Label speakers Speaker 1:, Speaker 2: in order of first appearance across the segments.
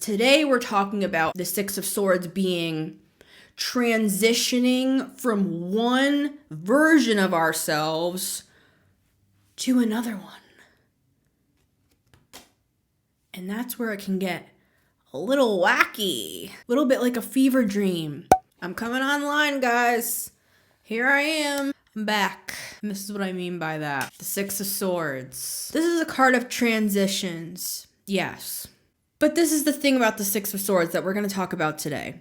Speaker 1: Today we're talking about the Six of Swords being transitioning from one version of ourselves to another one. And that's where it can get a little wacky, a little bit like a fever dream. I'm coming online, guys. Here I am. I'm back. And this is what I mean by that. The Six of Swords. This is a card of transitions. Yes. But this is the thing about the Six of Swords that we're going to talk about today.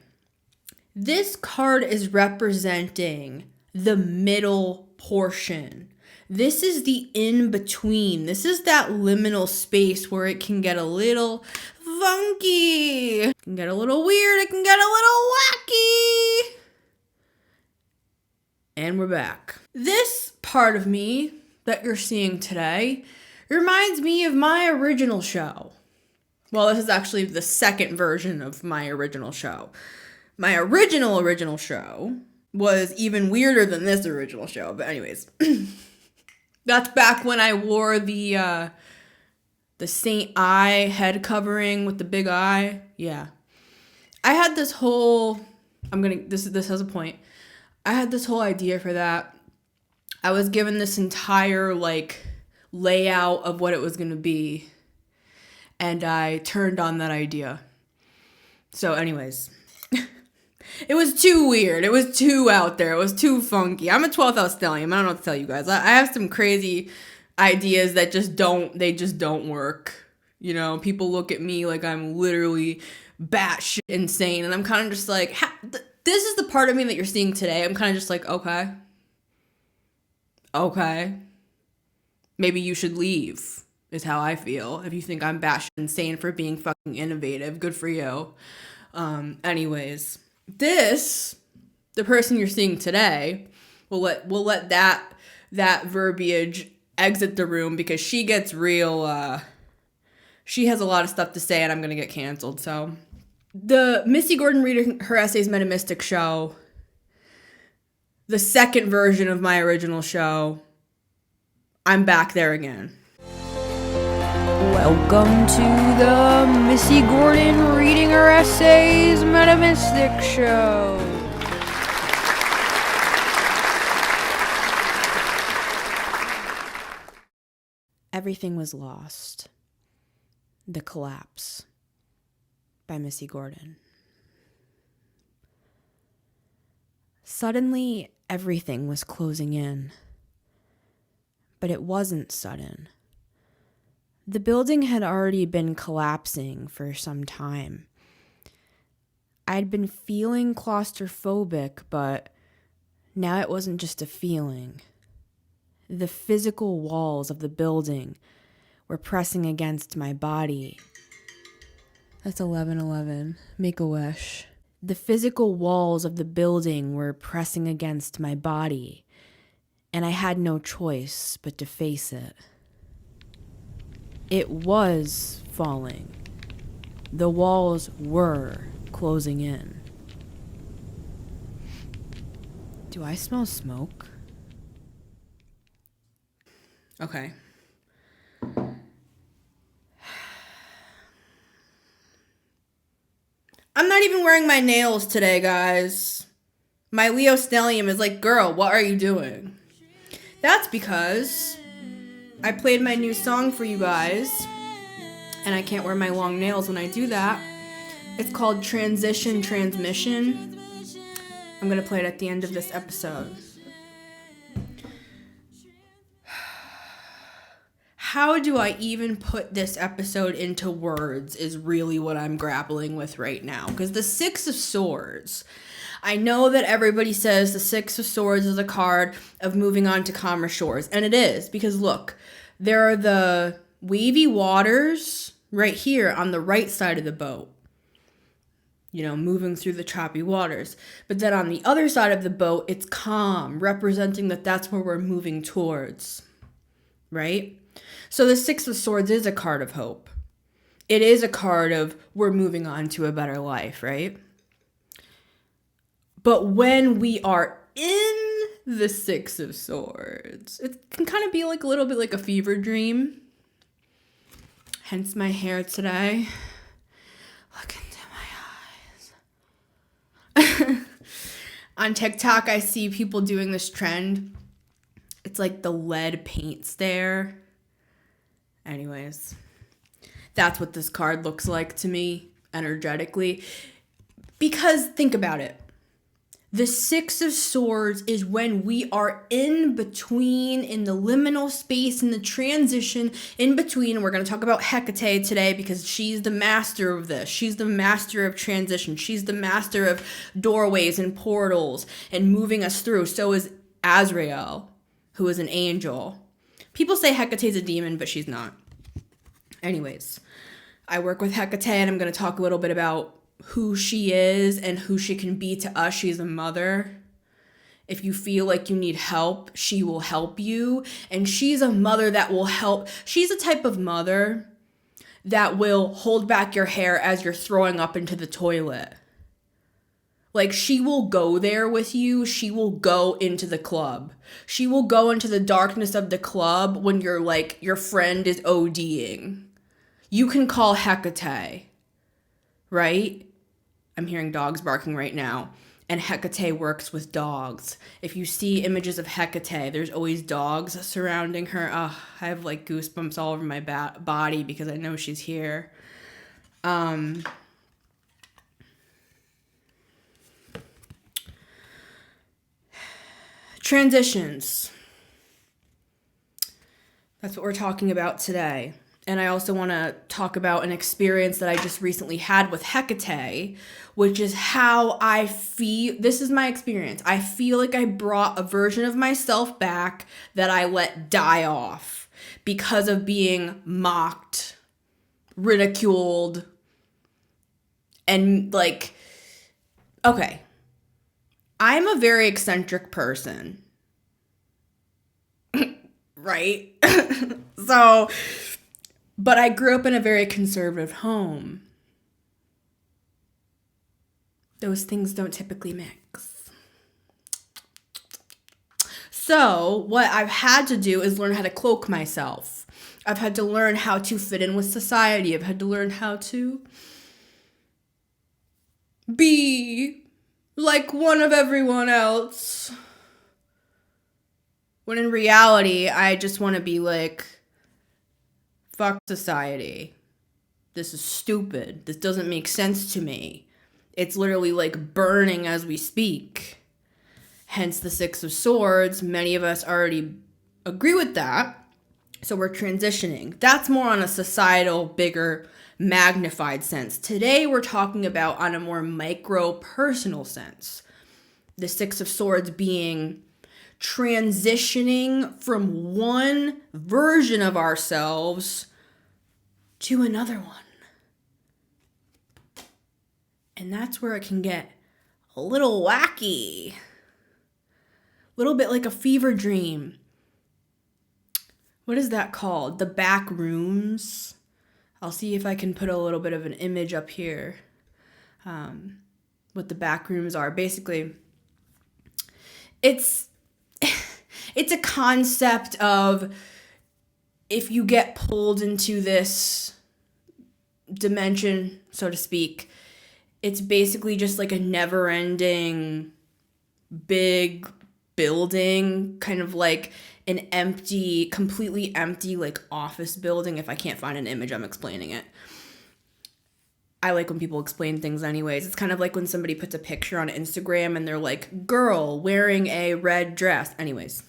Speaker 1: This card is representing the middle portion. This is the in-between. This is that liminal space where it can get a little funky. It can get a little weird. It can get a little wacky. And we're back. This part of me that you're seeing today reminds me of my original show. Well, this is actually the second version of my original show. My original show was even weirder than this original show. But anyways, that's back when I wore the Saint Eye head covering with the big eye. Yeah. I had this whole, this has a point. I had this whole idea for that. I was given this entire layout of what it was going to be. And I turned on that idea. So anyways, it was too weird. It was too out there. It was too funky. I'm a 12th house stellium. I don't know what to tell you guys. I have some crazy ideas that just don't work. You know, people look at me like I'm literally batshit insane. And I'm kind of just like, this is the part of me that you're seeing today. I'm kind of just like, okay. Maybe you should leave. Is how I feel. If you think I'm batshit insane for being fucking innovative, good for you. Anyways, the person you're seeing today, we'll let that verbiage exit the room because she gets real. She has a lot of stuff to say, and I'm gonna get canceled. So, the Missy Gordon reading her essays Metamystic show, the second version of my original show. I'm back there again. Welcome to the Missy Gordon reading her essays Metamystic show. Everything Was Lost. The Collapse by Missy Gordon. Suddenly, everything was closing in. But it wasn't sudden. The building had already been collapsing for some time. I'd been feeling claustrophobic, but now it wasn't just a feeling. The physical walls of the building were pressing against my body. That's 11:11. Make a wish. The physical walls of the building were pressing against my body, and I had no choice but to face it. It was falling. The walls were closing in. Do I smell smoke? Okay. I'm not even wearing my nails today, guys. My Leo stellium is like, girl, what are you doing? That's because I played my new song for you guys, and I can't wear my long nails when I do that. It's called Transition Transmission. I'm going to play it at the end of this episode. How do I even put this episode into words is really what I'm grappling with right now. Because the Six of Swords, I know that everybody says the Six of Swords is a card of moving on to calmer shores. And it is, because look, there are the wavy waters right here on the right side of the boat. You know, moving through the choppy waters. But then on the other side of the boat, it's calm, representing that that's where we're moving towards. Right? So the Six of Swords is a card of hope. It is a card of we're moving on to a better life, right? But when we are in the Six of Swords, it can kind of be like a little bit like a fever dream. Hence my hair today. Looking On TikTok, I see people doing this trend. It's like the lead paint stare. Anyways, that's what this card looks like to me energetically. Because think about it. The Six of Swords is when we are in between, in the liminal space, in the transition, in between. We're going to talk about Hecate today because she's the master of this. She's the master of transition. She's the master of doorways and portals and moving us through. So is Azrael, who is an angel. People say Hecate's a demon, but she's not. Anyways, I work with Hecate and I'm going to talk a little bit about who she is and who she can be to us. She's a mother. If you feel like you need help, she will help you. And she's a mother that will help. She's a type of mother that will hold back your hair as you're throwing up into the toilet. Like, she will go there with you. She will go into the club. She will go into the darkness of the club when you're like, your friend is ODing. You can call Hecate, right? I'm hearing dogs barking right now. And Hecate works with dogs. If you see images of Hecate, there's always dogs surrounding her. I have like goosebumps all over my body because I know she's here. Transitions. That's what we're talking about today. And I also want to talk about an experience that I just recently had with Hecate, which is how I feel. This is my experience. I feel like I brought a version of myself back that I let die off because of being mocked, ridiculed, and like, okay, I'm a very eccentric person, right? But I grew up in a very conservative home. Those things don't typically mix. So what I've had to do is learn how to cloak myself. I've had to learn how to fit in with society. I've had to learn how to be like one of everyone else. When in reality, I just want to be like, fuck society. This is stupid. This doesn't make sense to me. It's literally like burning as we speak. Hence the Six of Swords. Many of us already agree with that. So we're transitioning. That's more on a societal, bigger, magnified sense. Today we're talking about on a more micro, personal sense. The Six of Swords being transitioning from one version of ourselves to another one. And that's where it can get a little wacky. A little bit like a fever dream. What is that called? The back rooms. I'll see if I can put a little bit of an image up here. What the back rooms are. Basically, it's a concept of if you get pulled into this dimension, so to speak, it's basically just like a never-ending big building, kind of like an empty, completely empty, like office building. If I can't find an image, I'm explaining it. I like when people explain things anyways. It's kind of like when somebody puts a picture on Instagram and they're like, girl wearing a red dress. Anyways.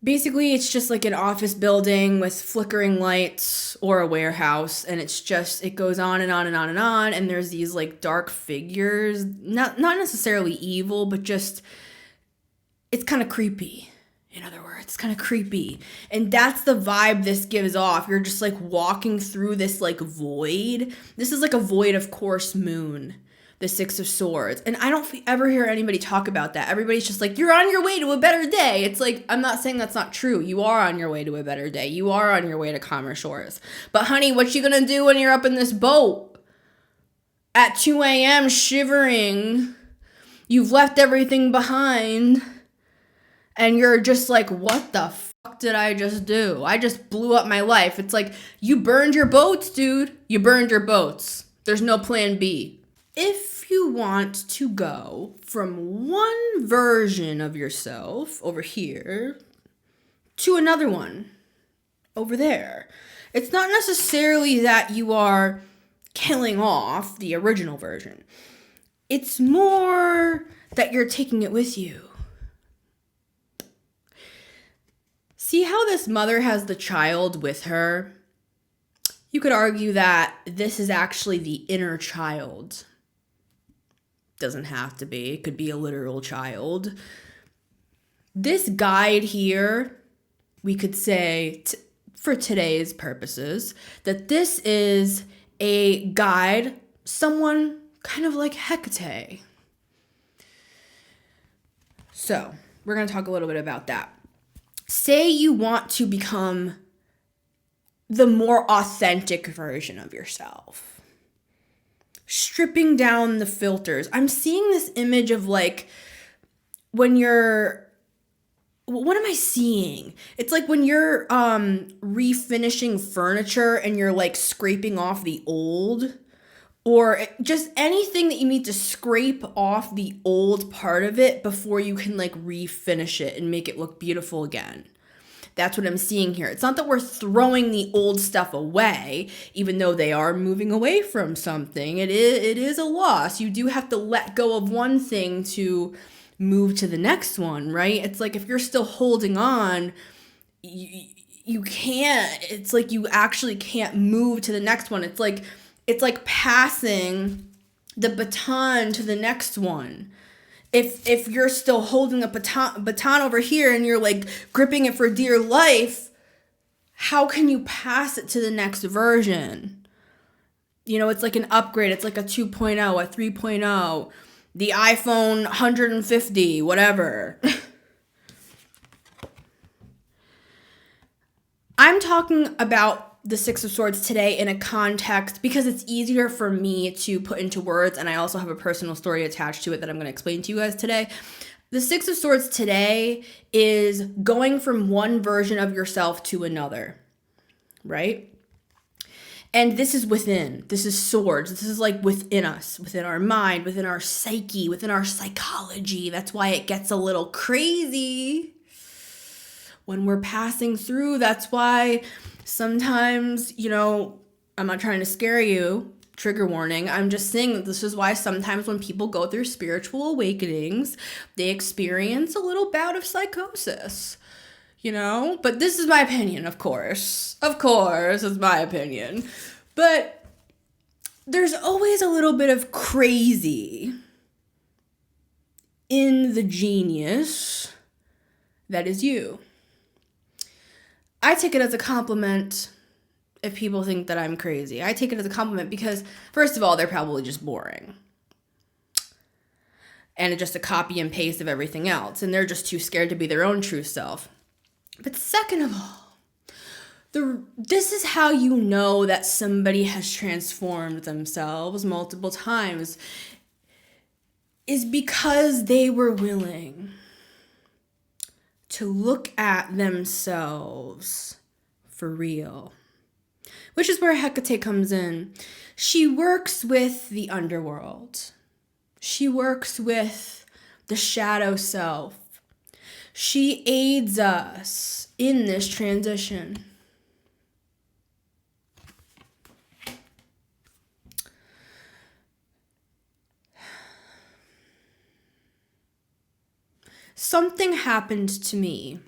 Speaker 1: Basically, it's just like an office building with flickering lights or a warehouse. And it's just, it goes on and on and on and on. And there's these like dark figures, not necessarily evil, but just, it's kind of creepy. In other words, it's kind of creepy. And that's the vibe this gives off. You're just like walking through this like void. This is like a void of course moon, the Six of Swords. And I don't ever hear anybody talk about that. Everybody's just like, you're on your way to a better day. It's like, I'm not saying that's not true. You are on your way to a better day. You are on your way to calmer shores. But honey, what you gonna do when you're up in this boat at 2 a.m. shivering? You've left everything behind. And you're just like, what the fuck did I just do? I just blew up my life. It's like, you burned your boats, dude. You burned your boats. There's no plan B. if you want to go from one version of yourself over here to another one over there, it's not necessarily that you are killing off the original version. It's more that you're taking it with you. See how this mother has the child with her? You could argue that this is actually the inner child. Doesn't have to be. It could be a literal child. This guide here, we could say, for today's purposes, that this is a guide, someone kind of like Hecate. So, we're going to talk a little bit about that. Say you want to become the more authentic version of yourself. Stripping down the filters. I'm seeing this image of like when you're, what am I seeing? It's like when you're refinishing furniture and you're like scraping off the old, or just anything that you need to scrape off the old part of it before you can like refinish it and make it look beautiful again. That's what I'm seeing here. It's not that we're throwing the old stuff away, even though they are moving away from something. It is a loss. You do have to let go of one thing to move to the next one, right? It's like if you're still holding on, you can't. It's like you actually can't move to the next one. It's like passing the baton to the next one. If you're still holding a baton over here and you're like gripping it for dear life, how can you pass it to the next version? You know, it's like an upgrade. It's like a 2.0, a 3.0, the iPhone 150, whatever. I'm talking about the Six of Swords today in a context because it's easier for me to put into words, and I also have a personal story attached to it that I'm going to explain to you guys today. The Six of Swords today is going from one version of yourself to another, right? And this is within. This is swords. This is like within us, within our mind, within our psyche, within our psychology. That's why it gets a little crazy when we're passing through. That's why sometimes, you know, I'm not trying to scare you, trigger warning. I'm just saying that this is why sometimes when people go through spiritual awakenings, they experience a little bout of psychosis, you know? But this is my opinion, of course. Of course, it's my opinion. But there's always a little bit of crazy in the genius that is you. I take it as a compliment if people think that I'm crazy. I take it as a compliment because, first of all, they're probably just boring. And it's just a copy and paste of everything else. And they're just too scared to be their own true self. But second of all, this is how you know that somebody has transformed themselves multiple times, is because they were willing to look at themselves for real. Which is where Hecate comes in. She works with the underworld. She works with the shadow self. She aids us in this transition. Something happened to me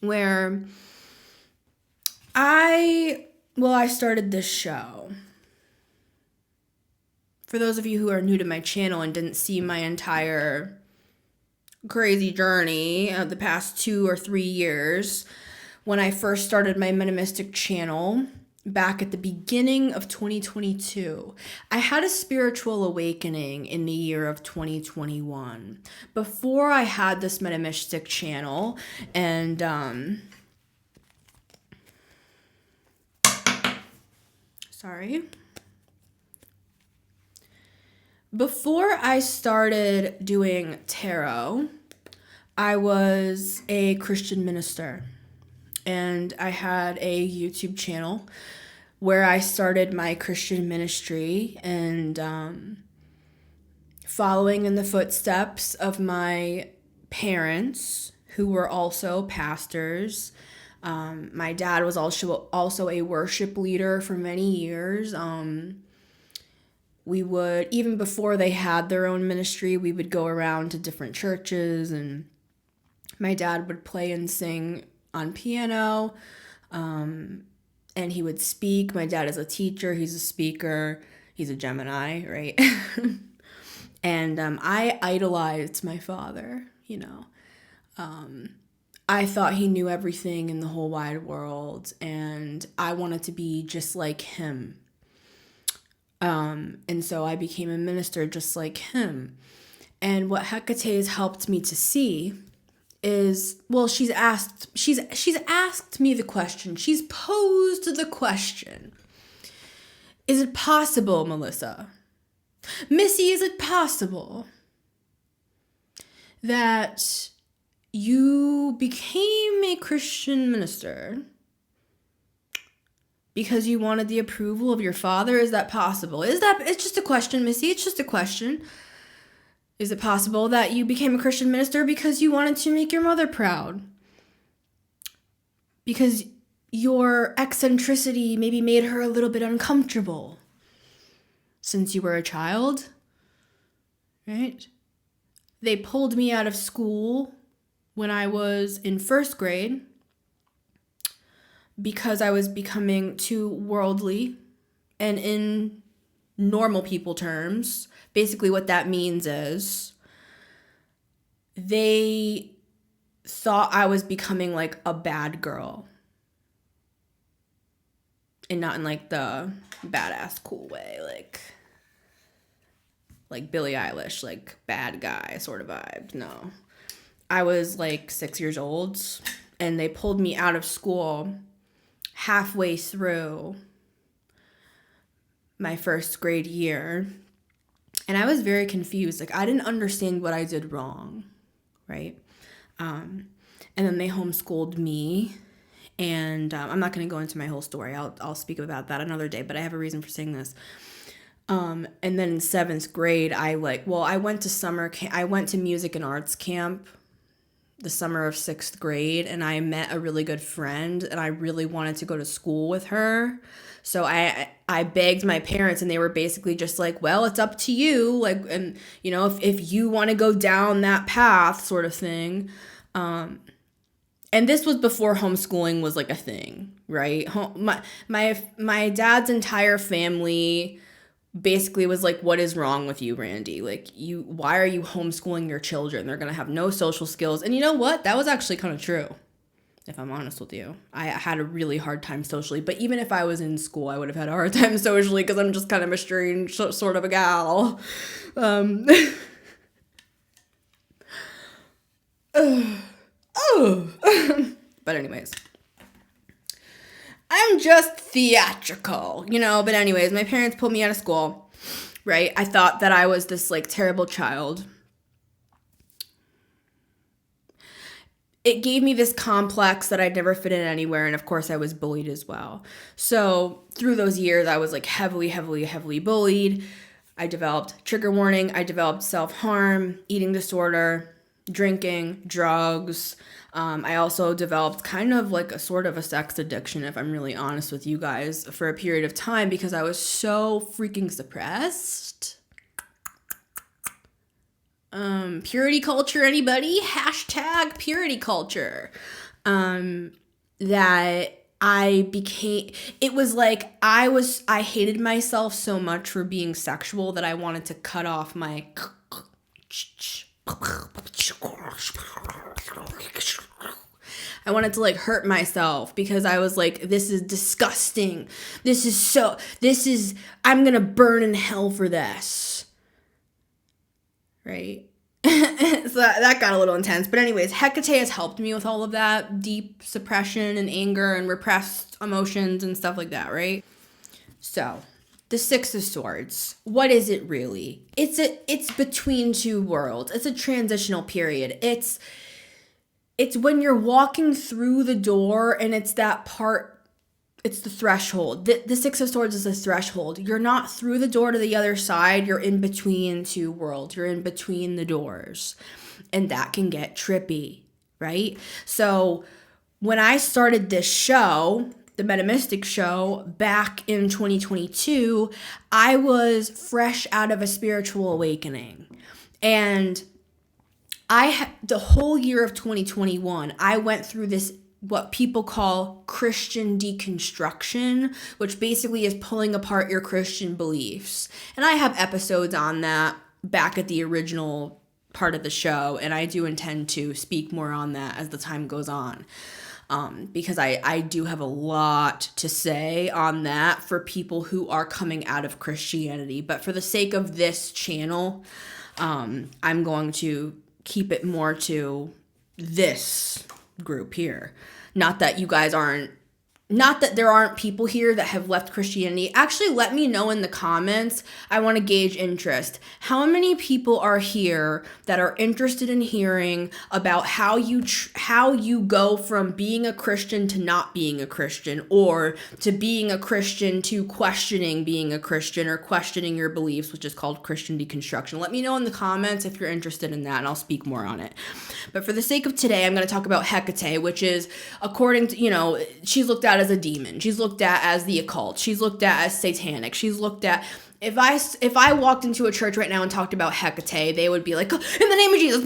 Speaker 1: where I started this show. For those of you who are new to my channel and didn't see my entire crazy journey of the past 2 or 3 years, when I first started my Metamystic channel back at the beginning of 2022, I had a spiritual awakening in the year of 2021. Before I had this Metamystic channel, and before I started doing tarot, I was a Christian minister, and I had a YouTube channel where I started my Christian ministry, and following in the footsteps of my parents, who were also pastors. My dad was also a worship leader for many years. We would, even before they had their own ministry, we would go around to different churches, and my dad would play and sing on piano, and he would speak. My dad is a teacher, he's a speaker, he's a Gemini, right? And I idolized my father, I thought he knew everything in the whole wide world, and I wanted to be just like him. And so I became a minister just like him. And what Hecate has helped me to see is, well, she's asked me the question. She's posed the question. Is it possible, Melissa? Missy, is it possible that you became a Christian minister because you wanted the approval of your father? Is that possible? It's just a question, Missy. It's just a question. Is it possible that you became a Christian minister because you wanted to make your mother proud? Because your eccentricity maybe made her a little bit uncomfortable since you were a child, right? They pulled me out of school when I was in first grade because I was becoming too worldly. And in normal people terms, basically what that means is they thought I was becoming like a bad girl. And not in like the badass cool way, like Billie Eilish, like bad guy sort of vibe. No. I was like 6 years old, and they pulled me out of school halfway through my first grade year. And I was very confused. Like, I didn't understand what I did wrong, right? And then they homeschooled me. And I'm not going to go into my whole story. I'll speak about that another day, but I have a reason for saying this. And then in 7th grade, I went to summer camp. I went to music and arts camp the summer of 6th grade, and I met a really good friend, and I really wanted to go to school with her. So I begged my parents, and they were basically just like, well, it's up to you. Like, and if you want to go down that path sort of thing. And this was before homeschooling was like a thing, right? My dad's entire family basically was like, what is wrong with you, Randy? Like, why are you homeschooling your children? They're going to have no social skills. And you know what? That was actually kind of true, if I'm honest with you. I had a really hard time socially, but even if I was in school, I would have had a hard time socially because I'm just kind of a strange sort of a gal. But anyways, I'm just theatrical, but anyways, my parents pulled me out of school, right? I thought that I was this like terrible child. It gave me this complex that I'd never fit in anywhere, and of course I was bullied as well. So through those years, I was like heavily, heavily, heavily bullied. I developed trigger warning, I developed self-harm, eating disorder, drinking, drugs. I also developed kind of like a sort of a sex addiction, if I'm really honest with you guys, for a period of time because I was so freaking suppressed. Purity culture, anybody? Hashtag purity culture. That it was like I hated myself so much for being sexual that I wanted to cut off my I wanted to like hurt myself because I was like, this is disgusting. I'm gonna burn in hell for this. Right? So that got a little intense. But anyways, Hecate has helped me with all of that deep suppression and anger and repressed emotions and stuff like that, right? So the Six of Swords, what is it really? It's between two worlds. It's a transitional period. It's when you're walking through the door and it's that part It's the threshold. The Six of Swords is a threshold. You're not through the door to the other side. You're in between two worlds. You're in between the doors. And that can get trippy, right? So when I started this show, the Metamystic show, back in 2022, I was fresh out of a spiritual awakening. And the whole year of 2021, I went through this, what people call Christian deconstruction, which basically is pulling apart your Christian beliefs. And I have episodes on that back at the original part of the show, and I do intend to speak more on that as the time goes on. Because I do have a lot to say on that for people who are coming out of Christianity. But for the sake of this channel, I'm going to keep it more to this group here. Not that there aren't people here that have left Christianity. Actually, let me know in the comments. I want to gauge interest. How many people are here that are interested in hearing about how you go from being a Christian to not being a Christian, or to being a Christian to questioning being a Christian, or questioning your beliefs, which is called Christian deconstruction? Let me know in the comments if you're interested in that, and I'll speak more on it. But for the sake of today, I'm going to talk about Hecate, which is, according to, she's looked at as a demon. She's looked at as the occult. She's looked at as satanic. She's looked at, if I walked into a church right now and talked about Hecate, they would be like, in the name of Jesus.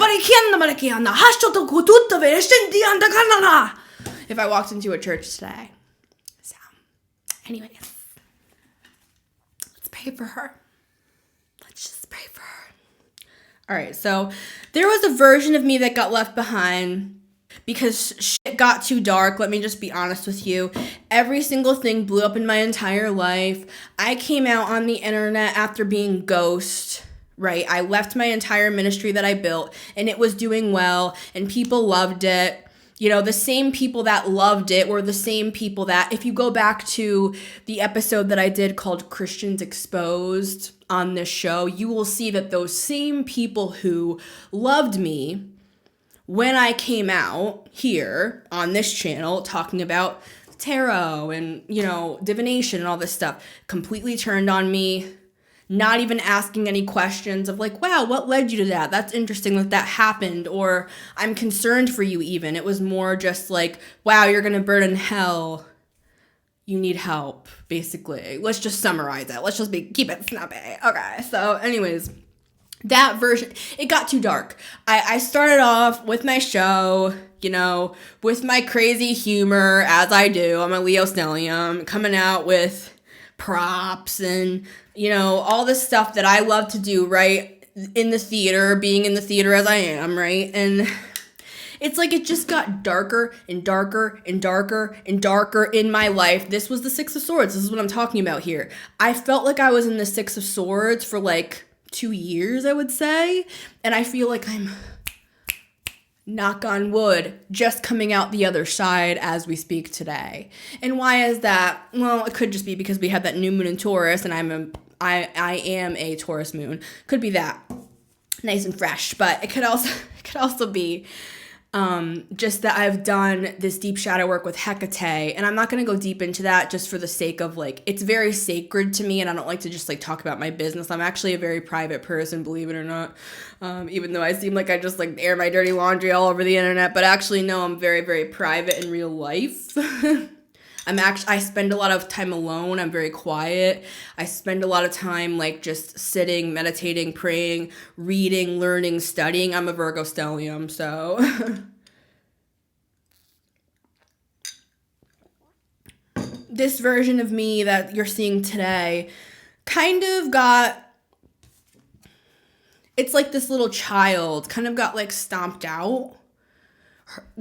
Speaker 1: If I walked into a church today. So, anyways, let's pray for her. Let's just pray for her. All right, so there was a version of me that got left behind because shit got too dark. Let me just be honest with you. Every single thing blew up in my entire life. I came out on the internet after being ghost, right? I left my entire ministry that I built, and it was doing well, and people loved it. The same people that loved it were the same people that, if you go back to the episode that I did called Christians Exposed on this show, you will see that those same people who loved me when I came out here on this channel talking about tarot and, divination and all this stuff, completely turned on me, not even asking any questions of like, wow, what led you to that? That's interesting that happened, or I'm concerned for you even. It was more just like, wow, you're going to burn in hell. You need help, basically. Let's just summarize it. Let's just keep it snappy. Okay, so anyways, that version, it got too dark. I started off with my show, with my crazy humor, as I do. I'm a Leo stellium, coming out with props and, all this stuff that I love to do, right? In the theater, being in the theater as I am, right? And it's like it just got darker and darker and darker and darker in my life. This was the Six of Swords. This is what I'm talking about here. I felt like I was in the Six of Swords for like 2 years, I would say. And I feel like I'm, knock on wood, just coming out the other side as we speak today. And why is that? Well, it could just be because we had that new moon in Taurus, and I am a Taurus moon. Could be that. Nice and fresh. But it could also be just that I've done this deep shadow work with Hecate, and I'm not going to go deep into that just for the sake of it's very sacred to me, and I don't like to just talk about my business. I'm actually a very private person, believe it or not, even though I seem like I just air my dirty laundry all over the internet, but actually no, I'm very, very private in real life. I spend a lot of time alone. I'm very quiet. I spend a lot of time just sitting, meditating, praying, reading, learning, studying. I'm a Virgo stellium, so this version of me that you're seeing today kind of it's like this little child kind of got stomped out,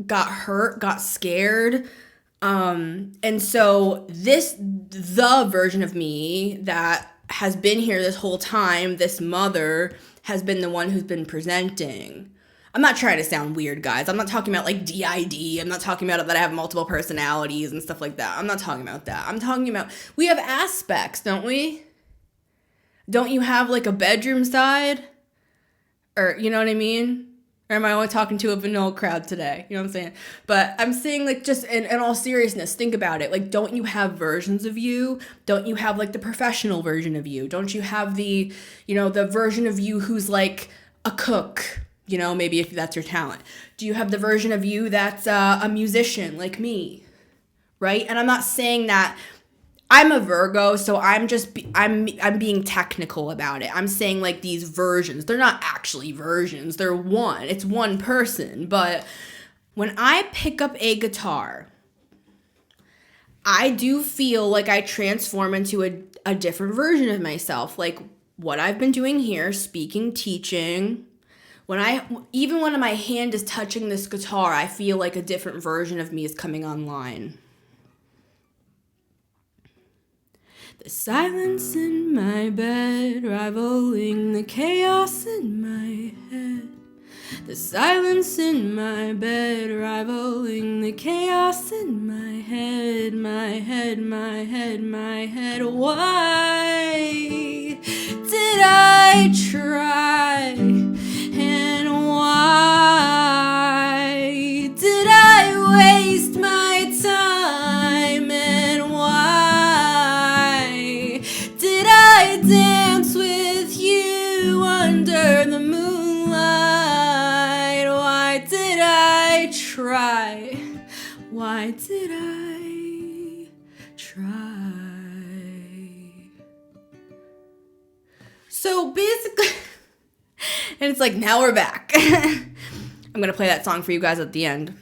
Speaker 1: got hurt, got scared. And so the version of me that has been here this whole time, this mother, has been the one who's been presenting. I'm not trying to sound weird, guys. I'm not talking about DID. I'm not talking about that I have multiple personalities and stuff like that. I'm not talking about that. I'm talking about, we have aspects, don't we? Don't you have a bedroom side? Or, you know what I mean? Or am I only talking to a vanilla crowd today? You know what I'm saying? But I'm saying, like, just in all seriousness, think about it. Like, don't you have versions of you? Don't you have, like, the professional version of you? Don't you have the, the version of you who's, like, a cook? Maybe if that's your talent. Do you have the version of you that's a musician, like me? Right? And I'm not saying that I'm a Virgo, so I'm being technical about it. I'm saying, like, these versions, they're not actually versions. They're one. It's one person. But when I pick up a guitar, I do feel like I transform into a different version of myself. Like what I've been doing here, speaking, teaching. Even when my hand is touching this guitar, I feel like a different version of me is coming online. The silence in my bed, rivaling the chaos in my head. The silence in my bed, rivaling the chaos in my head, my head, my head, my head. Why did I try? And why did I waste my time? And why did I dance with you under the moonlight? Why did I try? Why did I try? So basically, and it's like, now we're back. I'm going to play that song for you guys at the end.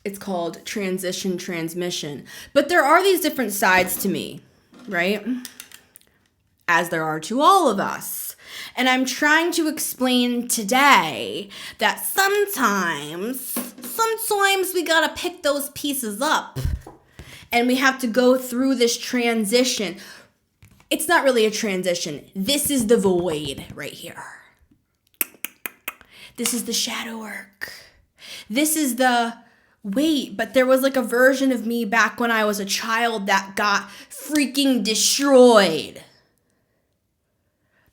Speaker 1: It's called Transition Transmission. But there are these different sides to me, right? As there are to all of us. And I'm trying to explain today that sometimes we got to pick those pieces up. And we have to go through this transition. It's not really a transition. This is the void right here. This is the shadow work. This is the, wait, but there was like a version of me back when I was a child that got freaking destroyed.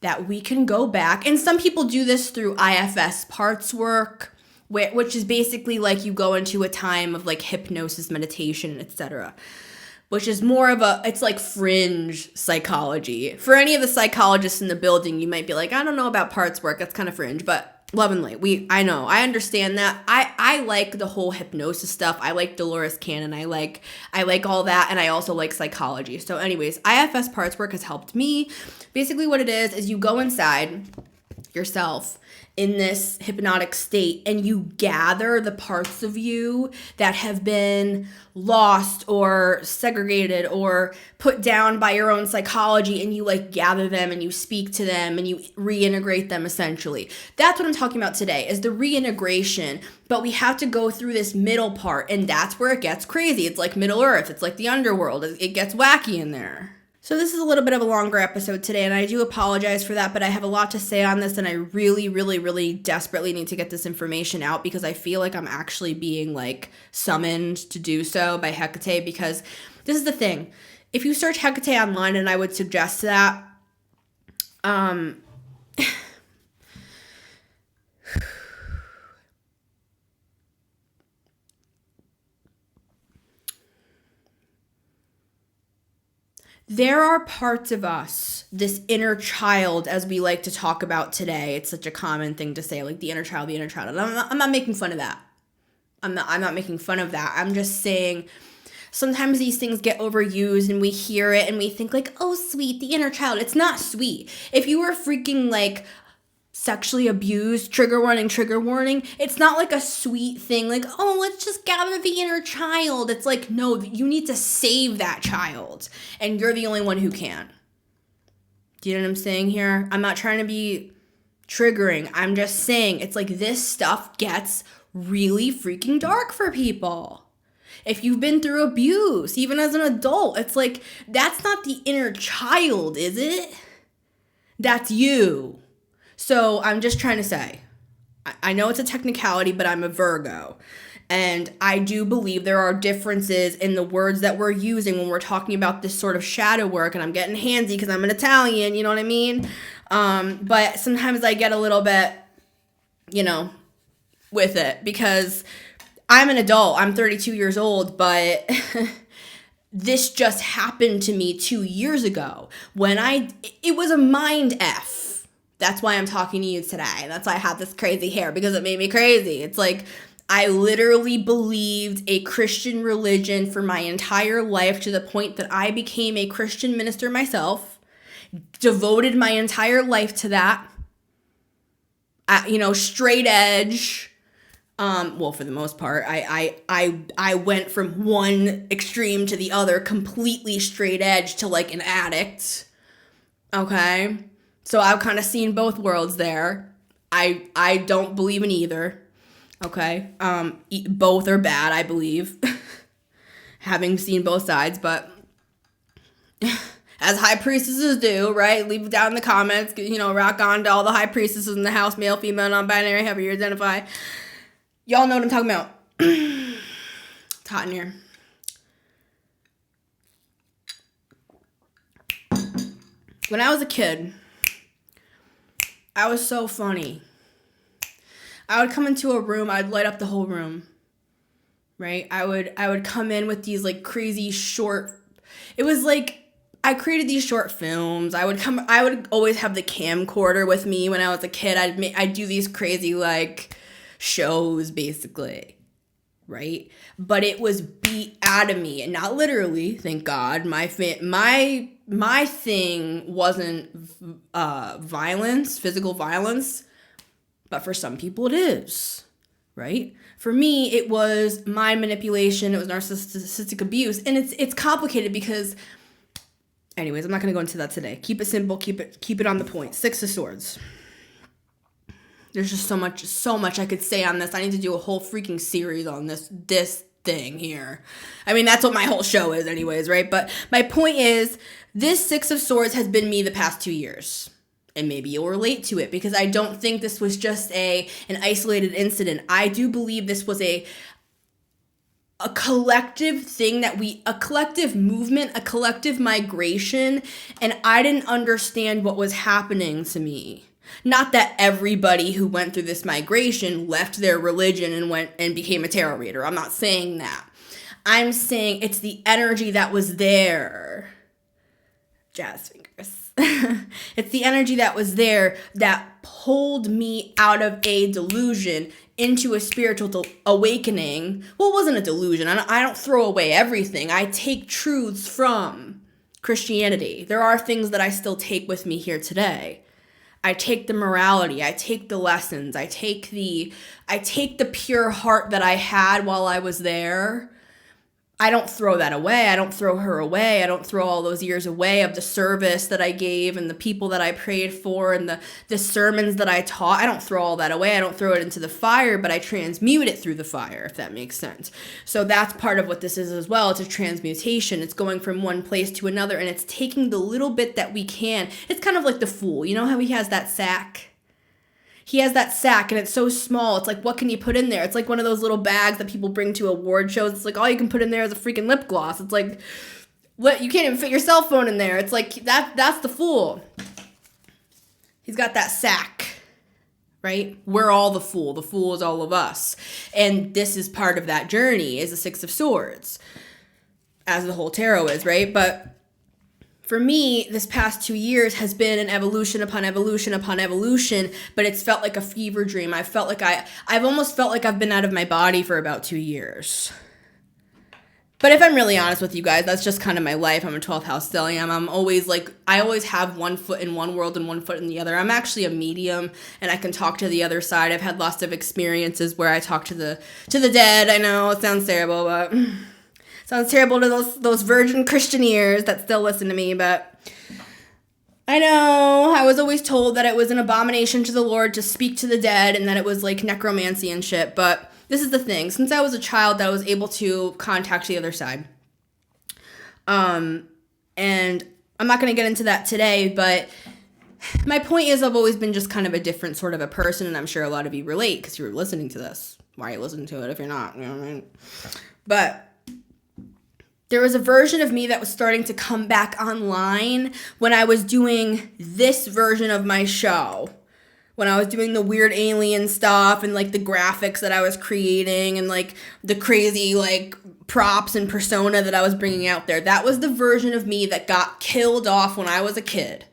Speaker 1: That we can go back. And some people do this through IFS parts work, which is basically like you go into a time of like hypnosis, meditation, etc. Which is more of it's like fringe psychology. For any of the psychologists in the building, you might be like, I don't know about parts work. That's kind of fringe. But lovingly, I understand that. I like the whole hypnosis stuff. I like Dolores Cannon. I like all that. And I also like psychology. So anyways, IFS parts work has helped me. Basically what it is you go inside yourself in this hypnotic state and you gather the parts of you that have been lost or segregated or put down by your own psychology, and you like gather them and you speak to them and you reintegrate them essentially. That's what I'm talking about today, is the reintegration. But we have to go through this middle part, and that's where it gets crazy. It's like Middle Earth. It's like the underworld. It gets wacky in there. So this is a little bit of a longer episode today, and I do apologize for that, but I have a lot to say on this, and I really, really, really desperately need to get this information out because I feel like I'm actually being, like, summoned to do so by Hecate, because this is the thing. If you search Hecate online, and I would suggest that, there are parts of us, this inner child, as we like to talk about today. It's such a common thing to say, like the inner child, the inner child. And I'm not making fun of that. I'm not making fun of that. I'm just saying sometimes these things get overused and we hear it and we think like, oh, sweet, the inner child. It's not sweet. If you were freaking like sexually abused, trigger warning, it's not like a sweet thing like, oh, let's just gather the inner child. It's like, no, you need to save that child, and you're the only one who can. Do you know what I'm saying here? I'm not trying to be triggering. I'm just saying it's like this stuff gets really freaking dark for people. If you've been through abuse, even as an adult, it's like, that's not the inner child, is it? That's you. So I'm just trying to say, I know it's a technicality, but I'm a Virgo. And I do believe there are differences in the words that we're using when we're talking about this sort of shadow work. And I'm getting handsy because I'm an Italian, you know what I mean? But sometimes I get a little bit you know, with it, because I'm an adult. I'm 32 years old, but this just happened to me 2 years ago when it was a mind F. That's why I'm talking to you today. That's why I have this crazy hair, because it made me crazy. It's like I literally believed a Christian religion for my entire life, to the point that I became a Christian minister myself, devoted my entire life to that. Straight edge. Well, for the most part, I went from one extreme to the other, completely straight edge to like an addict. Okay. So I've kind of seen both worlds there. I don't believe in either. Okay. Both are bad, I believe. Having seen both sides, but as high priestesses do, right? Leave it down in the comments. Rock on to all the high priestesses in the house, male, female, non-binary, however you identify. Y'all know what I'm talking about. It's hot in here. When I was a kid, I was so funny. I would come into a room, I'd light up the whole room. Right? I would come in with these like crazy short, it was like I created these short films. I would always have the camcorder with me when I was a kid. I'd do these crazy like shows, basically, right? But it was beat out of me, and not literally, thank God. My thing wasn't violence, physical violence, but for some people it is, right? For me, it was mind manipulation. It was narcissistic abuse, and it's complicated because, anyways, I'm not going to go into that today. Keep it simple. Keep it on the point. 6 of Swords. There's just so much I could say on this. I need to do a whole freaking series on this thing here. I mean, that's what my whole show is anyways, right? But my point is, this 6 of Swords has been me the past 2 years. And maybe you'll relate to it, because I don't think this was just an isolated incident. I do believe this was a collective thing a collective movement, a collective migration, and I didn't understand what was happening to me. Not that everybody who went through this migration left their religion and went and became a tarot reader. I'm not saying that. I'm saying it's the energy that was there. Jazz fingers. It's the energy that was there that pulled me out of a delusion into a spiritual awakening. Well, it wasn't a delusion. I don't throw away everything. I take truths from Christianity. There are things that I still take with me here today. I take the morality, I take the lessons, I take the pure heart that I had while I was there. I don't throw that away. I don't throw her away. I don't throw all those years away of the service that I gave and the people that I prayed for and the sermons that I taught. I don't throw all that away. I don't throw it into the fire, but I transmute it through the fire, if that makes sense. So that's part of what this is as well. It's a transmutation. It's going from one place to another, and it's taking the little bit that we can. It's kind of like the Fool. You know how he has that sack? He has that sack, and it's so small. It's like, what can you put in there? It's like one of those little bags that people bring to award shows. It's like, all you can put in there is a freaking lip gloss. It's like, what? You can't even fit your cell phone in there. It's like, that's the Fool. He's got that sack, right? We're all the Fool. The Fool is all of us. And this is part of that journey, is the 6 of Swords, as the whole tarot is, right? But for me, this past 2 years has been an evolution upon evolution upon evolution, but it's felt like a fever dream. I've almost felt like I've been out of my body for about 2 years. But if I'm really honest with you guys, that's just kind of my life. I'm a 12th house stellium. I'm always like, I always have one foot in one world and one foot in the other. I'm actually a medium, and I can talk to the other side. I've had lots of experiences where I talk to the dead. I know it sounds terrible, but sounds terrible to those virgin Christian ears that still listen to me, but I know I was always told that it was an abomination to the Lord to speak to the dead and that it was like necromancy and shit. But this is the thing. Since I was a child, I was able to contact the other side. And I'm not going to get into that today, but my point is I've always been just kind of a different sort of a person, and I'm sure a lot of you relate because you're listening to this. Why are you listening to it if you're not? You know what I mean? But there was a version of me that was starting to come back online when I was doing this version of my show, when I was doing the weird alien stuff and like the graphics that I was creating and like the crazy like props and persona that I was bringing out there. That was the version of me that got killed off when I was a kid.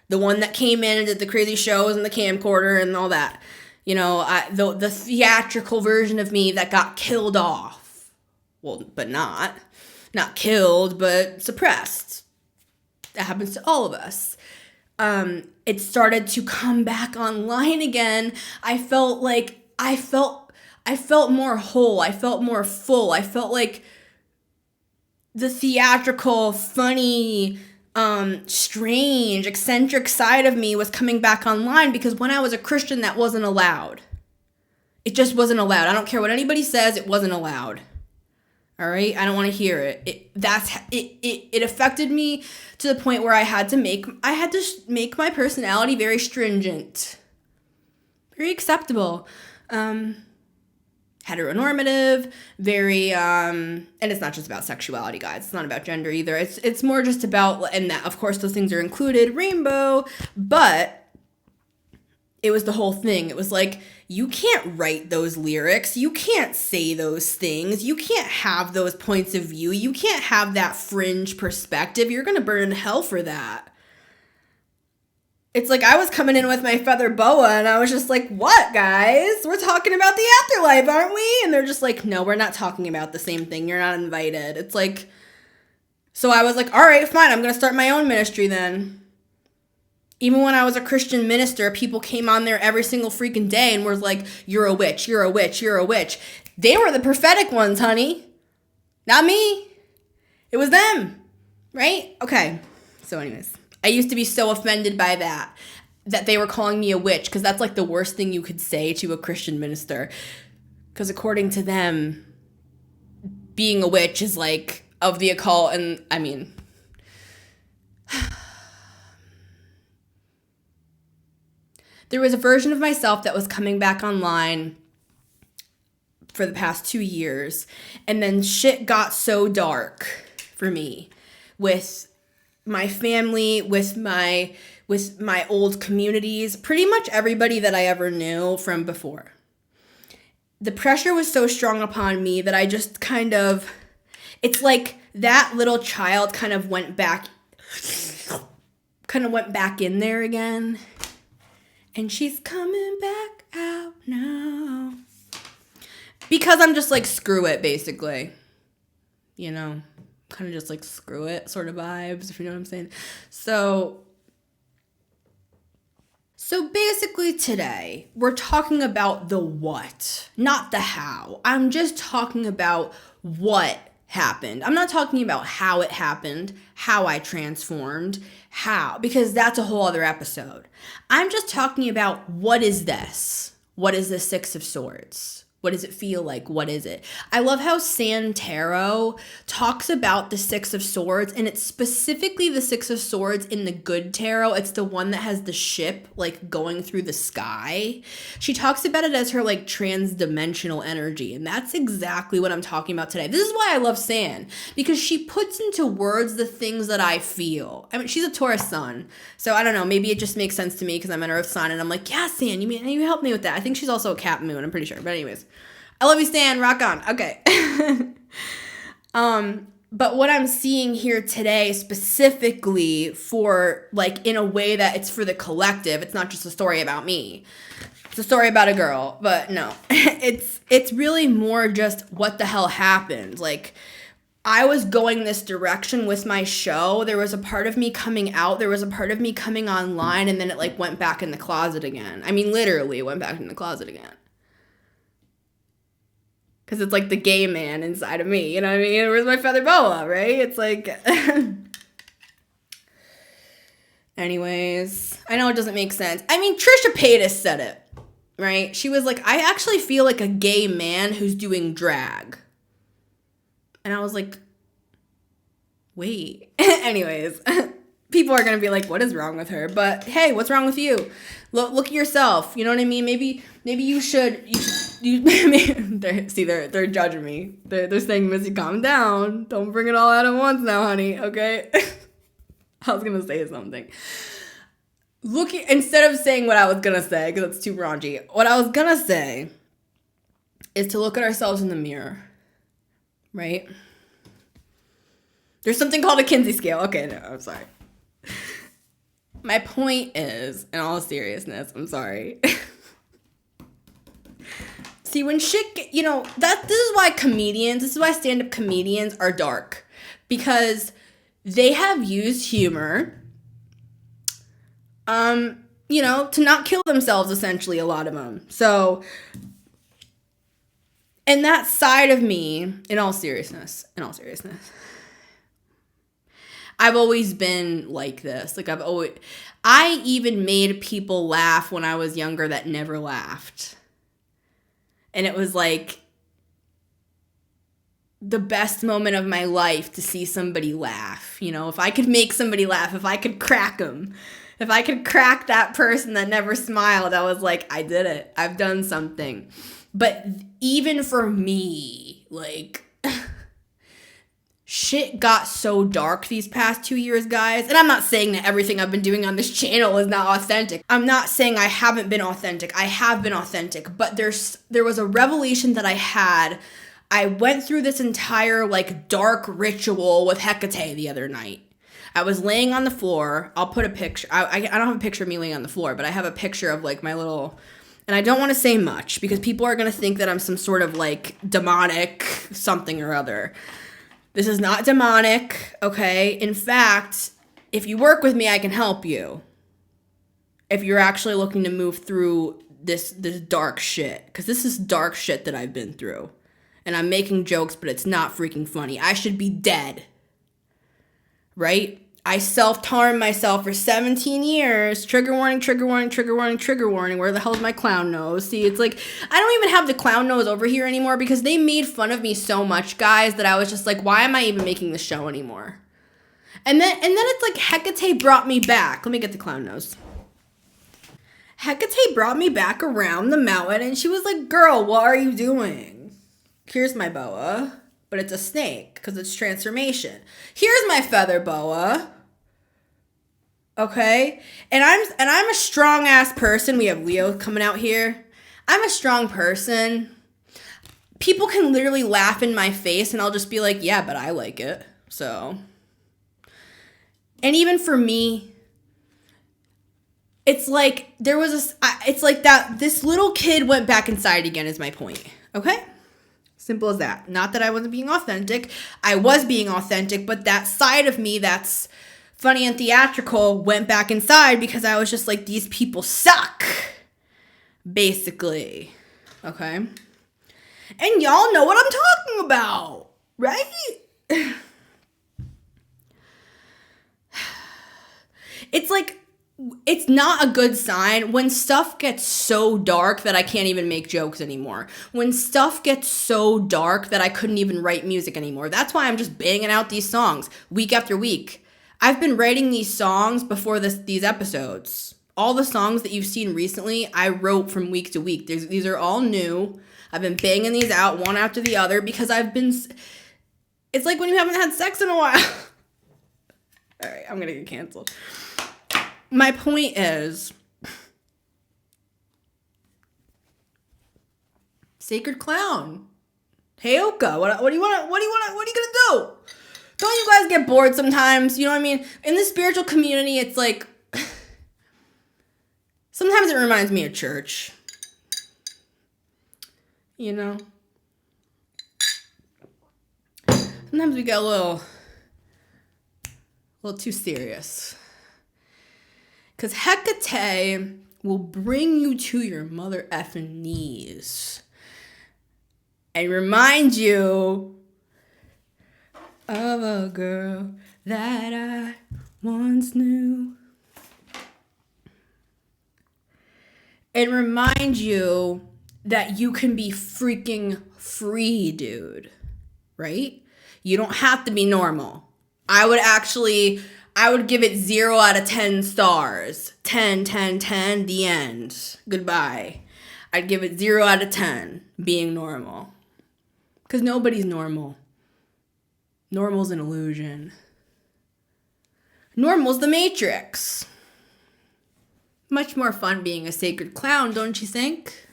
Speaker 1: The one that came in and did the crazy shows and the camcorder and all that. You know, the theatrical version of me that got killed off. Well, but not killed, but suppressed. That happens to all of us. It started to come back online again. I felt more whole. I felt more full. I felt like the theatrical, funny, strange, eccentric side of me was coming back online, because when I was a Christian, that wasn't allowed. It just wasn't allowed. I don't care what anybody says, it wasn't allowed. All right? I don't want to hear it. It affected me to the point where I had to make my personality very stringent. Very acceptable. Heteronormative, very, and it's not just about sexuality, guys. It's not about gender either. It's more just about, and that, of course, those things are included, rainbow, but it was the whole thing. It was like, you can't write those lyrics. You can't say those things. You can't have those points of view. You can't have that fringe perspective. You're going to burn in hell for that. It's like I was coming in with my feather boa and I was just like, what, guys? We're talking about the afterlife, aren't we? And they're just like, no, we're not talking about the same thing. You're not invited. It's like, so I was like, all right, fine. I'm going to start my own ministry then. Even when I was a Christian minister, people came on there every single freaking day and were like, you're a witch, you're a witch, you're a witch. They were the prophetic ones, honey. Not me. It was them. Right? Okay. So anyways, I used to be so offended by that they were calling me a witch, because that's like the worst thing you could say to a Christian minister. Because according to them, being a witch is like of the occult, and I mean, there was a version of myself that was coming back online for the past 2 years, and then shit got so dark for me with my family, with my old communities, pretty much everybody that I ever knew from before. The pressure was so strong upon me that I just kind of, it's like that little child kind of went back in there again. And she's coming back out now. Because I'm just like, screw it, basically. You know, kind of just like, screw it sort of vibes, if you know what I'm saying. So basically today, we're talking about the what, not the how. I'm just talking about what happened. I'm not talking about how it happened, how I transformed, because that's a whole other episode. I'm just talking about, what is this? What is the Six of Swords? What does it feel like? What is it? I love how San Tarot talks about the Six of Swords, and it's specifically the Six of Swords in the good tarot. It's the one that has the ship like going through the sky. She talks about it as her like trans-dimensional energy, and that's exactly what I'm talking about today. This is why I love San, because she puts into words the things that I feel. I mean, she's a Taurus sun, so I don't know, maybe it just makes sense to me because I'm an Earth sign, and I'm like, yeah, San, you help me with that. I think she's also a Cap Moon, I'm pretty sure, but anyways. I love you, Stan. Rock on. Okay. But what I'm seeing here today specifically for, like, in a way that it's for the collective, it's not just a story about me. It's a story about a girl, but no. It's really more just what the hell happened. Like, I was going this direction with my show. There was a part of me coming out. There was a part of me coming online, and then it, like, went back in the closet again. I mean, literally, it went back in the closet again. Because it's like the gay man inside of me, you know what I mean? Where's my feather boa, right? It's like... Anyways, I know it doesn't make sense. I mean, Trisha Paytas said it, right? She was like, I actually feel like a gay man who's doing drag. And I was like, wait. Anyways, people are going to be like, what is wrong with her? But hey, what's wrong with you? Look at yourself. You know what I mean? Maybe you should... They're judging me. They're saying, Missy, calm down. Don't bring it all out at once now, honey. Okay? I was gonna say something. looking, instead of saying what I was gonna say, because it's too raunchy, what I was gonna say is to look at ourselves in the mirror, right? There's something called a Kinsey scale. Okay, no, I'm sorry. My point is, in all seriousness, I'm sorry. See, when shit get, this is why stand-up comedians are dark. Because they have used humor, to not kill themselves, essentially, a lot of them. So, and that side of me, in all seriousness, I've always been like this. Like, I even made people laugh when I was younger that never laughed. And it was like the best moment of my life to see somebody laugh. If I could make somebody laugh, if I could crack them, if I could crack that person that never smiled, I was like, I did it. I've done something. But even for me, like, shit got so dark these past 2 years, guys. And I'm not saying that everything I've been doing on this channel is not authentic. I'm not saying I haven't been authentic. I have been authentic. But there was a revelation that I had. I went through this entire, like, dark ritual with Hecate the other night. I was laying on the floor. I'll put a picture. I don't have a picture of me laying on the floor, but I have a picture of, like, my little... And I don't want to say much because people are going to think that I'm some sort of, like, demonic something or other. This is not demonic, okay? In fact, if you work with me, I can help you. If you're actually looking to move through this dark shit. Because this is dark shit that I've been through. And I'm making jokes, but it's not freaking funny. I should be dead. Right? I self-harmed myself for 17 years. Trigger warning, trigger warning, trigger warning, trigger warning. Where the hell is my clown nose? See, it's like, I don't even have the clown nose over here anymore because they made fun of me so much, guys, that I was just like, why am I even making the show anymore? And then it's like Hecate brought me back. Let me get the clown nose. Hecate brought me back around the mountain and she was like, girl, what are you doing? Here's my boa, but it's a snake because it's transformation. Here's my feather boa. Okay? And I'm a strong ass person. We have Leo coming out here. I'm a strong person. People can literally laugh in my face and I'll just be like, yeah, but I like it. So. And even for me, it's like this little kid went back inside again is my point. Okay? Simple as that. Not that I wasn't being authentic. I was being authentic, but that side of me that's funny and theatrical went back inside because I was just like, these people suck. Basically. Okay? And y'all know what I'm talking about, right? It's like, it's not a good sign when stuff gets so dark that I can't even make jokes anymore. When stuff gets so dark that I couldn't even write music anymore. That's why I'm just banging out these songs week after week. I've been writing these songs before these episodes. All the songs that you've seen recently, I wrote from week to week. These are all new. I've been banging these out one after the other because it's like when you haven't had sex in a while. All right, I'm going to get canceled. My point is, Sacred Clown. Hey Oka, what are you gonna do? Don't you guys get bored sometimes? You know what I mean? In the spiritual community, it's like, sometimes it reminds me of church. You know? Sometimes we get a little too serious. Because Hecate will bring you to your mother effing knees. And remind you of a girl that I once knew. And remind you that you can be freaking free, dude. Right? You don't have to be normal. I would give it 0 out of 10 stars. 10, 10, 10, the end. Goodbye. I'd give it 0 out of 10 being normal. Because nobody's normal. Normal's an illusion. Normal's the Matrix. Much more fun being a sacred clown, don't you think?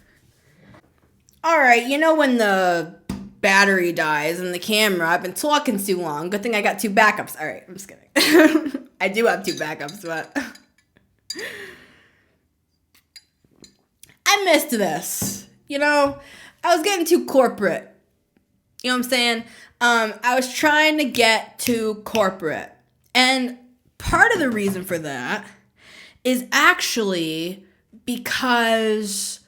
Speaker 1: All right, you know when the battery dies in the camera, I've been talking too long. Good thing I got 2 backups. All right, I'm just kidding. I do have 2 backups, but I missed this. You know, I was getting too corporate. You know what I'm saying? I was trying to get too corporate. And part of the reason for that is actually because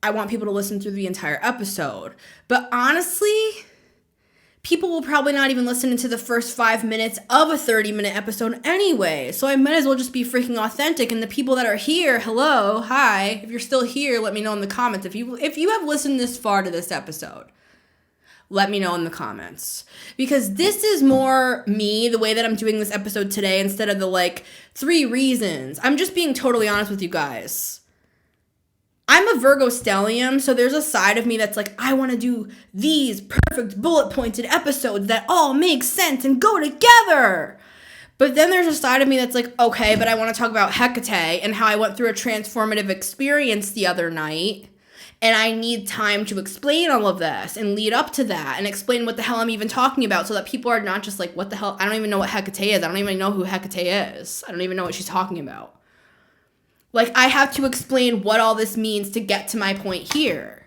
Speaker 1: I want people to listen through the entire episode. But honestly, people will probably not even listen into the first 5 minutes of a 30-minute episode anyway. So I might as well just be freaking authentic. And the people that are here, hello, hi. If you're still here, let me know in the comments. If you have listened this far to this episode, let me know in the comments. Because this is more me, the way that I'm doing this episode today, instead of the 3 reasons. I'm just being totally honest with you guys. I'm a Virgo stellium, so there's a side of me that's like, I want to do these perfect bullet-pointed episodes that all make sense and go together. But then there's a side of me that's like, okay, but I want to talk about Hecate and how I went through a transformative experience the other night. And I need time to explain all of this and lead up to that and explain what the hell I'm even talking about so that people are not just like, what the hell? I don't even know what Hecate is. I don't even know who Hecate is. I don't even know what she's talking about. I have to explain what all this means to get to my point here.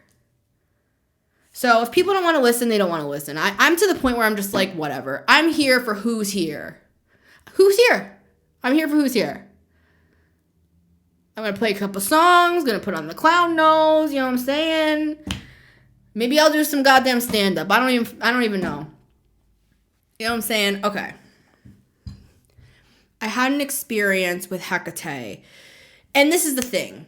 Speaker 1: So if people don't want to listen, they don't want to listen. I'm to the point where I'm just like, whatever. I'm here for who's here. Who's here? I'm here for who's here. I'm going to play a couple songs, going to put on the clown nose, you know what I'm saying? Maybe I'll do some goddamn stand-up. I don't even know. You know what I'm saying? Okay. I had an experience with Hecate. And this is the thing.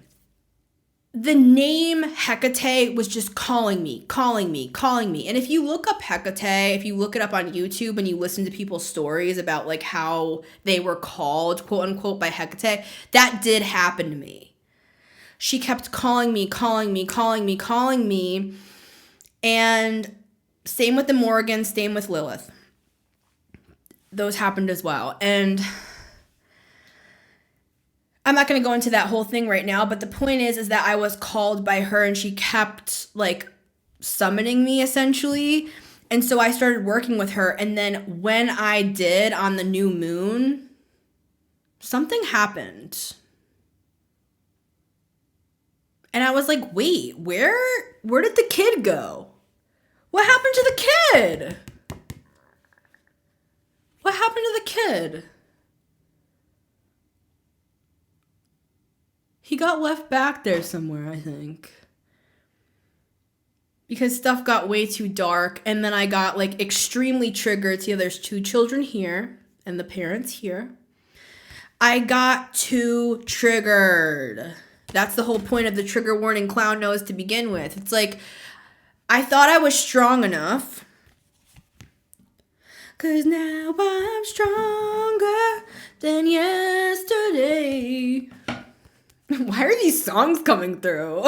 Speaker 1: The name Hecate was just calling me. And if you look up Hecate, if you look it up on YouTube and you listen to people's stories about how they were called, quote unquote, by Hecate, that did happen to me. She kept calling me. And same with the Morgans, same with Lilith. Those happened as well. And I'm not going to go into that whole thing right now, but the point is that I was called by her and she kept summoning me essentially. And so I started working with her. And then when I did on the new moon, something happened. And I was like, wait, where did the kid go? What happened to the kid? What happened to the kid? He got left back there somewhere, I think. Because stuff got way too dark. And then I got extremely triggered. See, there's 2 children here and the parents here. I got too triggered. That's the whole point of the trigger warning clown nose to begin with. It's I thought I was strong enough. 'Cause now I'm stronger than yesterday. Why are these songs coming through?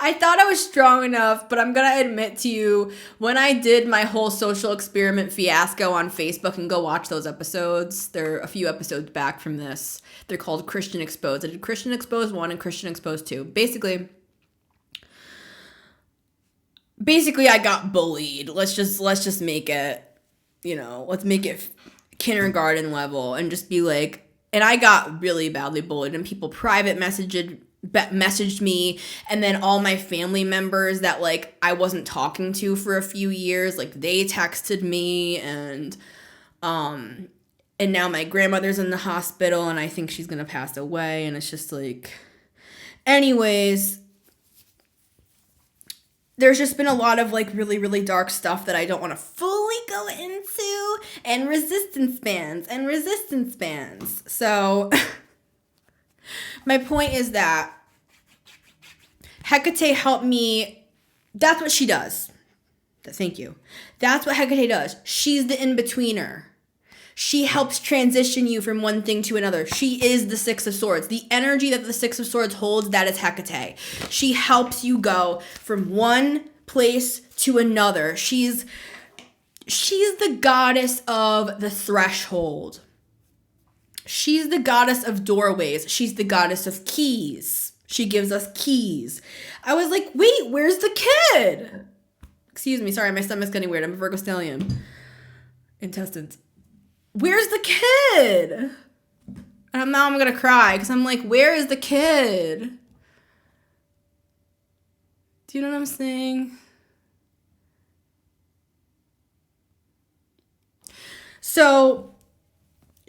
Speaker 1: I thought I was strong enough, but I'm going to admit to you, when I did my whole social experiment fiasco on Facebook, and go watch those episodes, they're a few episodes back from this. They're called Christian Exposed. I did Christian Exposed 1 and Christian Exposed 2. Basically, I got bullied. Let's just make it, let's make it kindergarten level and just be and I got really badly bullied and people private messaged me, and then all my family members that I wasn't talking to for a few years, they texted me, and now my grandmother's in the hospital and I think she's gonna pass away, and it's just anyways, there's just been a lot of really, really dark stuff that I don't want to fully go into, and resistance bands. So my point is that Hecate helped me. That's what she does. Thank you. That's what Hecate does. She's the in-betweener. She helps transition you from one thing to another. She is the 6 of Swords. The energy that the 6 of Swords holds, that is Hecate. She helps you go from one place to another. She's the goddess of the threshold. She's the goddess of doorways. She's the goddess of keys. She gives us keys. I was like, wait, where's the kid? Excuse me, sorry, my stomach's getting weird. I'm a Virgo stallion. Intestines. Where's the kid? And now I'm gonna cry because I'm like, where is the kid? Do you know what I'm saying? So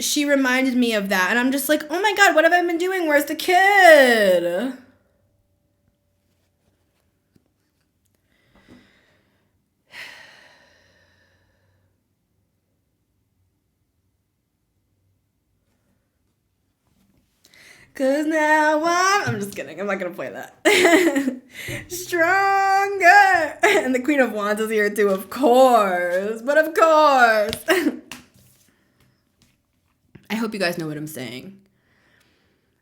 Speaker 1: she reminded me of that, and I'm just like, oh my God, what have I been doing? Where's the kid? Cause now I'm just kidding. I'm not gonna play that. Stronger. And the Queen of Wands is here too, of course. But of course. I hope you guys know what I'm saying.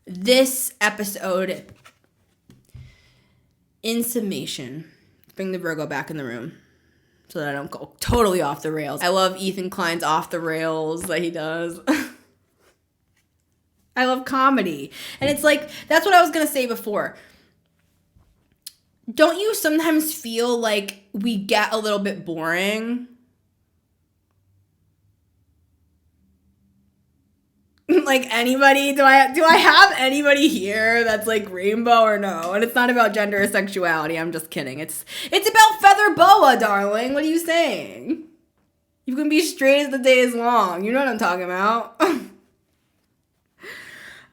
Speaker 1: This episode, in summation, bring the Virgo back in the room so that I don't go totally off the rails. I love Ethan Klein's off the rails that he does. I love comedy. And it's like, that's what I was going to say before. Don't you sometimes feel like we get a little bit boring? Like anybody? Do I have anybody here that's like rainbow or no? And it's not about gender or sexuality. I'm just kidding. It's about feather boa, darling. What are you saying? You can be straight as the day is long. You know what I'm talking about.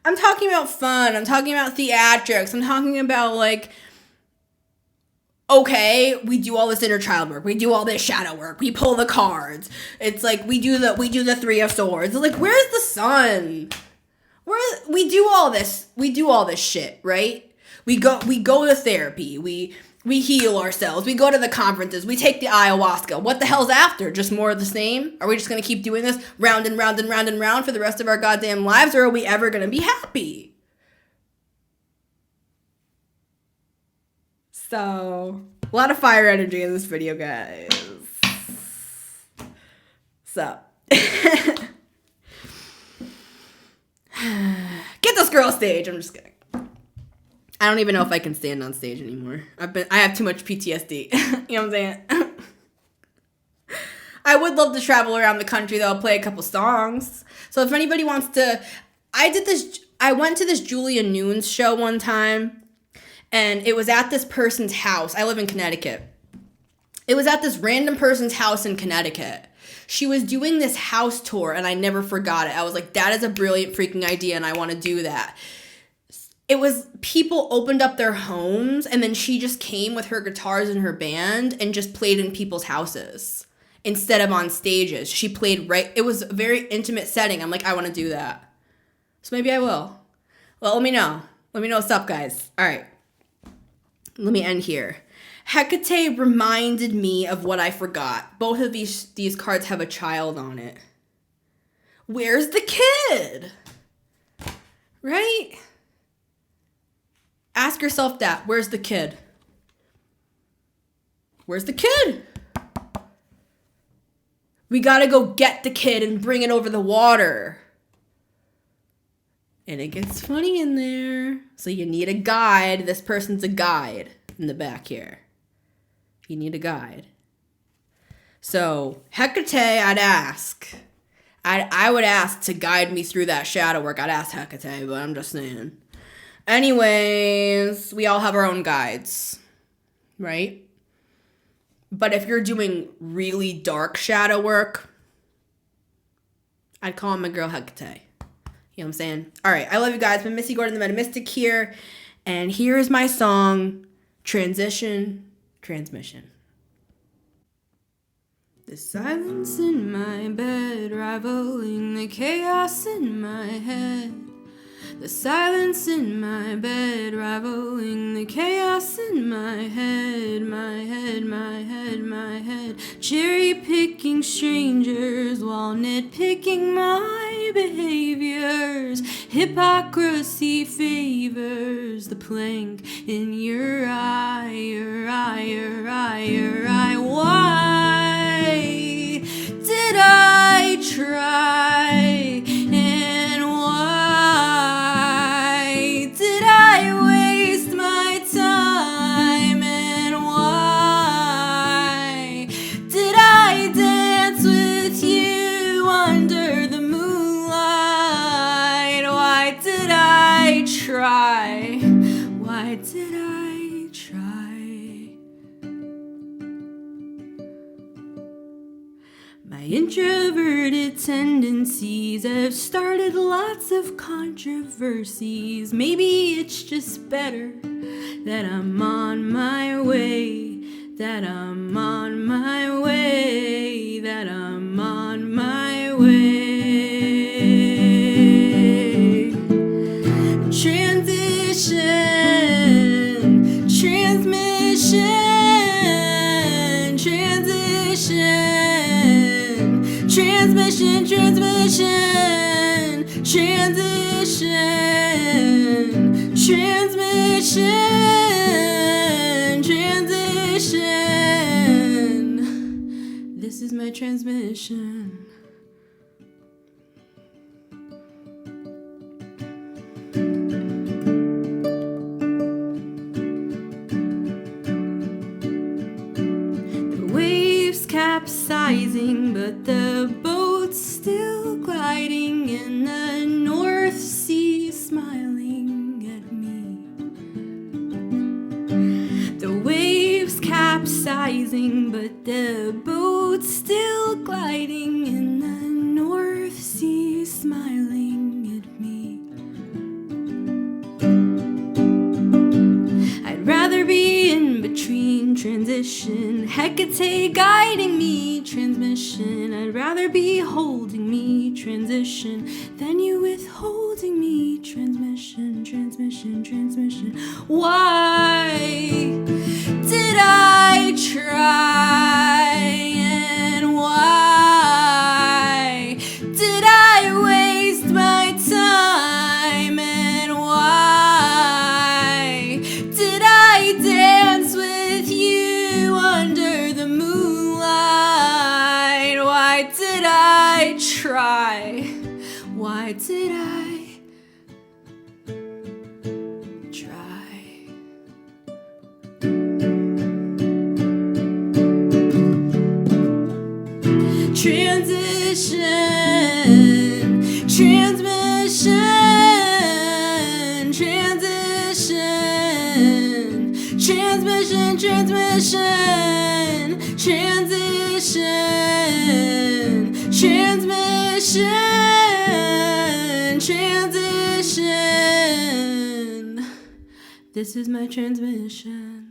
Speaker 1: I'm talking about fun. I'm talking about theatrics. I'm talking about like, okay, we do all this inner child work. We do all this shadow work. We pull the cards. It's like we do the Three of Swords. It's like, where's the sun? We do all this. We do all this shit, right? We go to therapy. We heal ourselves. We go to the conferences. We take the ayahuasca. What the hell's after? Just more of the same? Are we just going to keep doing this round and round and round and round for the rest of our goddamn lives? Or are we ever going to be happy? So, a lot of fire energy in this video, guys. So, get this girl stage. I'm just kidding. I don't even know if I can stand on stage anymore. I have too much PTSD. You know what I'm saying? I would love to travel around the country though, play a couple songs. So if anybody wants to, I went to this Julia Nunes show one time, and it was at this person's house. I live in Connecticut. It was at this random person's house in Connecticut. She was doing this house tour, and I never forgot it. I was like, that is a brilliant freaking idea, and I want to do that. It was people opened up their homes, and then she just came with her guitars and her band and just played in people's houses instead of on stages. She played it was a very intimate setting. I'm like, I want to do that. So maybe I will. Well, let me know. Let me know what's up, guys. All right. Let me end here. Hecate reminded me of what I forgot. Both of these cards have a child on it. Where's the kid? Right? Ask yourself that. Where's the kid? Where's the kid? We gotta go get the kid and bring it over the water. And it gets funny in there. So you need a guide. This person's a guide in the back here. You need a guide. So Hecate, I'd ask. I would ask to guide me through that shadow work. I'd ask Hecate, but I'm just saying. Anyways, we all have our own guides, right? But if you're doing really dark shadow work, I'd call my girl Hecate. You know what I'm saying? All right, I love you guys. I'm Missy Gordon, the Metamystic here. And here's my song, Transmission. The silence in my bed, rivaling the chaos in my head. The silence in my bed, rivaling the chaos in my head, my head, my head, my head. Cherry picking strangers while nitpicking my behaviors. Hypocrisy favors the plank in your eye, your eye, your eye, your eye. Why did I try? And why try? Why did I try? My introverted tendencies have started lots of controversies. Maybe it's just better that I'm on my way, that I'm on my way, that I'm on my way. Transition, transmission, transition, transmission, transmission, transition, transmission, transition. This is my transmission. The waves capsizing, but the boat's still gliding in the North Sea, smiling at me. The waves capsizing, but the boat's still gliding in the North Sea, smiling at me. I'd rather be in between, transition, Hecate guiding me, transmission. I'd rather be holding me, transition, than you withholding me, transmission, transmission, transmission. Why did I try? And why did I waste my time? And why did I dance with you under the moonlight? Why did I try? Why did I try? Transition, transmission, transition, transmission, transmission, transition, transmission, transition. This is my transmission.